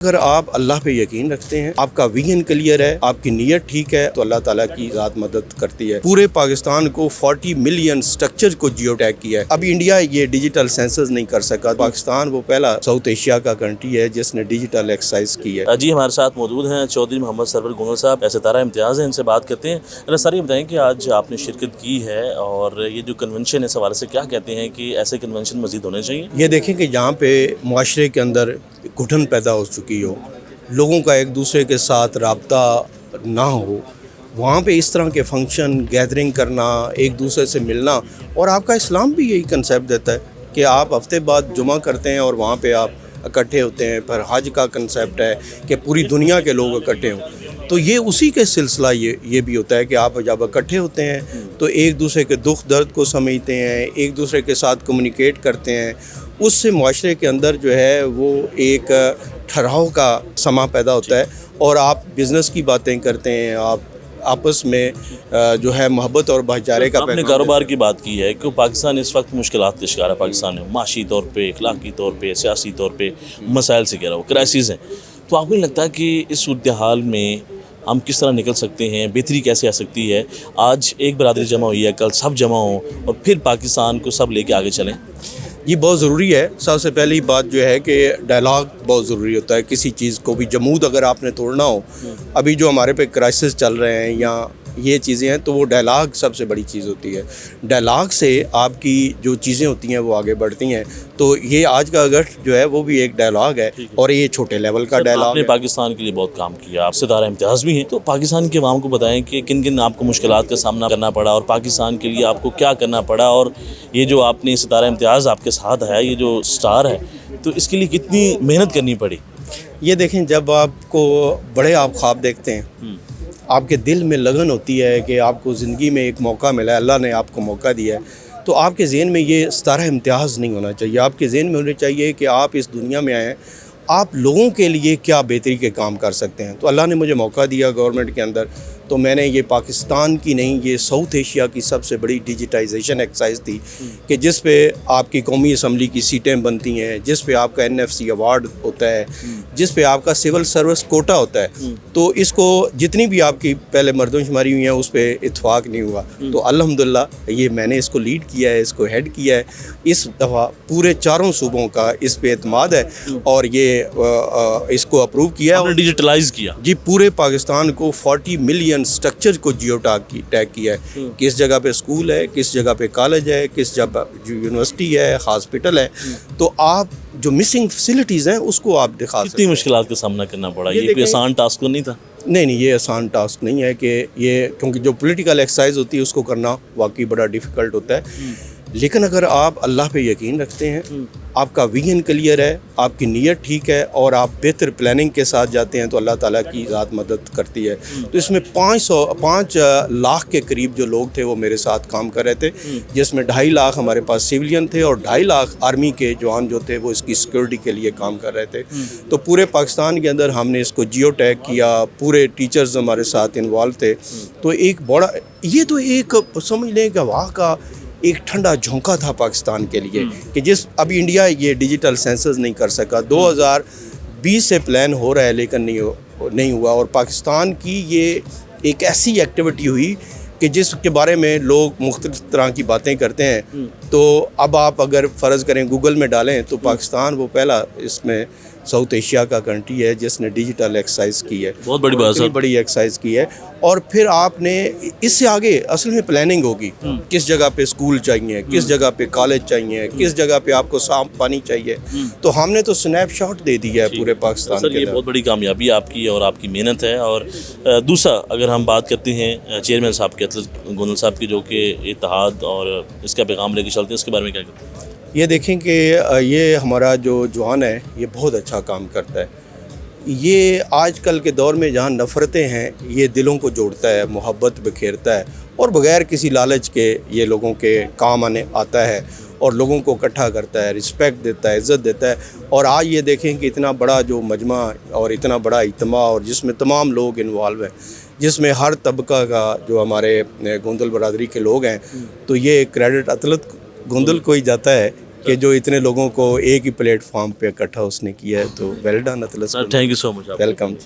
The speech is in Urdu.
اگر آپ اللہ پہ یقین رکھتے ہیں، آپ کا ویژن کلیئر ہے، آپ کی نیت ٹھیک ہے تو اللہ تعالیٰ کی ذات مدد کرتی ہے۔ پورے پاکستان کو 40 ملین سٹرکچر کو جیو ٹیگ کیا ہے۔ ابھی انڈیا یہ ڈیجیٹل سینسس نہیں کر سکا۔ پاکستان وہ پہلا ساؤتھ ایشیا کا کنٹری ہے جس نے ڈیجیٹل ایکسرسائز کی ہے۔ جی ہمارے ساتھ موجود ہیں چودھری محمد سرور گونگل صاحب، ستارہ امتیاز ہیں، ان سے بات کرتے ہیں۔ سر یہ بتائیں کہ آج آپ نے شرکت کی ہے اور یہ جو کنونشن اس حوالے سے کیا کہتے ہیں کہ ایسے کنونشن مزید ہونے چاہیے؟ یہ دیکھیں کہ جہاں پہ معاشرے کے اندر گھٹن پیدا ہو چکی ہو، لوگوں کا ایک دوسرے کے ساتھ رابطہ نہ ہو، وہاں پہ اس طرح کے فنکشن گیدرنگ کرنا، ایک دوسرے سے ملنا، اور آپ کا اسلام بھی یہی کنسیپٹ دیتا ہے کہ آپ ہفتے بعد جمعہ کرتے ہیں اور وہاں پہ آپ اکٹھے ہوتے ہیں۔ پھر حج کا کنسیپٹ ہے کہ پوری دنیا کے لوگ اکٹھے ہوں، تو یہ اسی کے سلسلہ یہ بھی ہوتا ہے کہ آپ جب اکٹھے ہوتے ہیں تو ایک دوسرے کے دکھ درد کو سمجھتے ہیں، ایک دوسرے کے ساتھ کمیونیکیٹ کرتے ہیں۔ اس سے معاشرے کے اندر جو ہے وہ ایک ٹھہراؤ کا سما پیدا ہوتا ہے، اور آپ بزنس کی باتیں کرتے ہیں، آپ آپس میں جو ہے محبت اور بھائی چارے کا آپ نے کاروبار کی بات کی ہے کہ پاکستان اس وقت مشکلات کا شکار ہے۔ پاکستان ہے معاشی طور پہ، اخلاقی طور پہ، سیاسی طور پہ مسائل سے گھرا ہوا، کرائسز ہیں۔ تو آپ کو نہیں لگتا کہ اس صورتحال میں ہم کس طرح نکل سکتے ہیں، بہتری کیسے آ سکتی ہے؟ آج ایک برادری جمع ہوئی ہے، کل سب جمع ہوں اور پھر پاکستان کو سب لے کے آگے چلیں۔ یہ بہت ضروری ہے۔ سب سے پہلی بات جو ہے کہ ڈائلاگ بہت ضروری ہوتا ہے کسی چیز کو بھی۔ جمود اگر آپ نے توڑنا ہو، ابھی جو ہمارے پہ کرائسس چل رہے ہیں یا یہ چیزیں ہیں، تو وہ ڈائلاگ سب سے بڑی چیز ہوتی ہے۔ ڈائلاگ سے آپ کی جو چیزیں ہوتی ہیں وہ آگے بڑھتی ہیں۔ تو یہ آج کا اگست جو ہے وہ بھی ایک ڈائلاگ ہے، اور یہ چھوٹے لیول کا ڈائلاگ ہے۔ آپ نے پاکستان کے لیے بہت کام کیا، آپ ستارہ امتیاز بھی ہیں، تو پاکستان کے عوام کو بتائیں کہ کن کن آپ کو مشکلات کا سامنا کرنا پڑا اور پاکستان کے لیے آپ کو کیا کرنا پڑا، اور یہ جو آپ نے ستارہ امتیاز آپ کے ساتھ ہے، یہ جو سٹار ہے، تو اس کے لیے کتنی محنت کرنی پڑی؟ یہ دیکھیں، جب آپ کو بڑے آپ خواب دیکھتے ہیں، آپ کے دل میں لگن ہوتی ہے کہ آپ کو زندگی میں ایک موقع ملا ہے، اللہ نے آپ کو موقع دیا ہے، تو آپ کے ذہن میں یہ ستارہ امتیاز نہیں ہونا چاہیے۔ آپ کے ذہن میں ہونا چاہیے کہ آپ اس دنیا میں آئے ہیں، آپ لوگوں کے لیے کیا بہتری کے کام کر سکتے ہیں۔ تو اللہ نے مجھے موقع دیا گورنمنٹ کے اندر، تو میں نے یہ پاکستان کی نہیں، یہ ساؤتھ ایشیا کی سب سے بڑی ڈیجیٹائزیشن ایکسرسائز تھی کہ جس پہ آپ کی قومی اسمبلی کی سیٹیں بنتی ہیں، جس پہ آپ کا NFC ایوارڈ ہوتا ہے، جس پہ آپ کا سول سروس کوٹا ہوتا ہے۔ تو اس کو جتنی بھی آپ کی پہلے مردم شماری ہوئی ہیں اس پہ اتفاق نہیں ہوا، تو الحمدللہ یہ میں نے اس کو لیڈ کیا ہے، اس کو ہیڈ کیا ہے۔ اس دفعہ پورے چاروں صوبوں کا اس پہ اعتماد ہے، اور یہ اس کو اپروو کیا ہے، ڈیجیٹلائز کیا جی پورے پاکستان کو 40 ملین سٹرکچر کو جیو ٹیگ کیا ہے۔ کس جگہ پہ اسکول ہے، کس جگہ پہ کالج ہے، کس جگہ جو یونیورسٹی ہے، ہاسپٹل ہے، تو آپ جو مسنگ فیسلٹیز ہیں اس کو آپ دکھا سکتے کتنی ہیں۔ مشکلات کا سامنا کرنا پڑا؟ یہ کوئی آسان ٹاسک نہیں تھا؟ نہیں، یہ آسان ٹاسک نہیں ہے کہ یہ، کیونکہ جو پولیٹیکل ایکسرسائز ہوتی ہے اس کو کرنا واقعی بڑا ڈیفیکلٹ ہوتا ہے، لیکن اگر آپ اللہ پہ یقین رکھتے ہیں، آپ کا ویژن کلیئر ہے، آپ کی نیت ٹھیک ہے، اور آپ بہتر پلاننگ کے ساتھ جاتے ہیں تو اللہ تعالیٰ کی ذات مدد کرتی ہے۔ تو اس میں 5 لاکھ کے قریب جو لوگ تھے وہ میرے ساتھ کام کر رہے تھے، جس میں 2.5 لاکھ ہمارے پاس سیولین تھے اور 2.5 لاکھ آرمی کے جوان جو تھے وہ اس کی سیکورٹی کے لیے کام کر رہے تھے۔ تو پورے پاکستان کے اندر ہم نے اس کو جیو ٹیگ کیا، پورے ٹیچرز ہمارے ساتھ انوالو تھے۔ تو ایک بڑا، یہ تو ایک سمجھ لیں کہ وہاں کا ایک ٹھنڈا جھونکا تھا پاکستان کے لیے کہ ابھی انڈیا یہ ڈیجیٹل سینسس نہیں کر سکا۔ 2020 سے پلان ہو رہا ہے لیکن نہیں ہوا، اور پاکستان کی یہ ایک ایسی ایکٹیویٹی ہوئی کہ جس کے بارے میں لوگ مختلف طرح کی باتیں کرتے ہیں۔ تو اب آپ اگر فرض کریں گوگل میں ڈالیں تو پاکستان وہ پہلا اس میں ساؤتھ ایشیا کا کنٹری ہے جس نے ڈیجیٹل ایکسرسائز کی ہے۔ بہت بڑی بات ہے، بڑی ایکسرسائز کی ہے، اور پھر آپ نے اس سے آگے اصل میں پلاننگ ہوگی، کس جگہ پہ اسکول چاہیے، کس جگہ پہ کالج چاہیے، کس جگہ پہ آپ کو صاف پانی چاہیے۔ تو ہم نے تو سنیپ شاٹ دے دیا ہے پورے پاکستان کے یہ اندر۔ بہت بڑی کامیابی آپ کی اور آپ کی محنت ہے۔ اور دوسرا اگر ہم بات کرتے ہیں چیئرمین صاحب کے، گونگل صاحب کی، جو کہ اتحاد اور اس کا پیغام لے کے چلتے ہیں، اس کے بارے میں کیا کہتے ہیں؟ یہ دیکھیں کہ یہ ہمارا جو جوان ہے یہ بہت اچھا کام کرتا ہے۔ یہ آج کل کے دور میں جہاں نفرتیں ہیں، یہ دلوں کو جوڑتا ہے، محبت بکھیرتا ہے، اور بغیر کسی لالچ کے یہ لوگوں کے کام آتا ہے، اور لوگوں کو اکٹھا کرتا ہے، رسپیکٹ دیتا ہے، عزت دیتا ہے۔ اور آج یہ دیکھیں کہ اتنا بڑا جو مجمع اور اتنا بڑا اجتماع، اور جس میں تمام لوگ انوالو ہیں، جس میں ہر طبقہ کا جو ہمارے گوندل برادری کے لوگ ہیں، تو یہ کریڈٹ اطلت گوندل کو ہی جاتا ہے کہ جو اتنے لوگوں کو ایک ہی پلیٹ فارم پہ اکٹھا اس نے کیا ہے. تو ویل ڈن اطلس. Sir thank you so much. Welcome.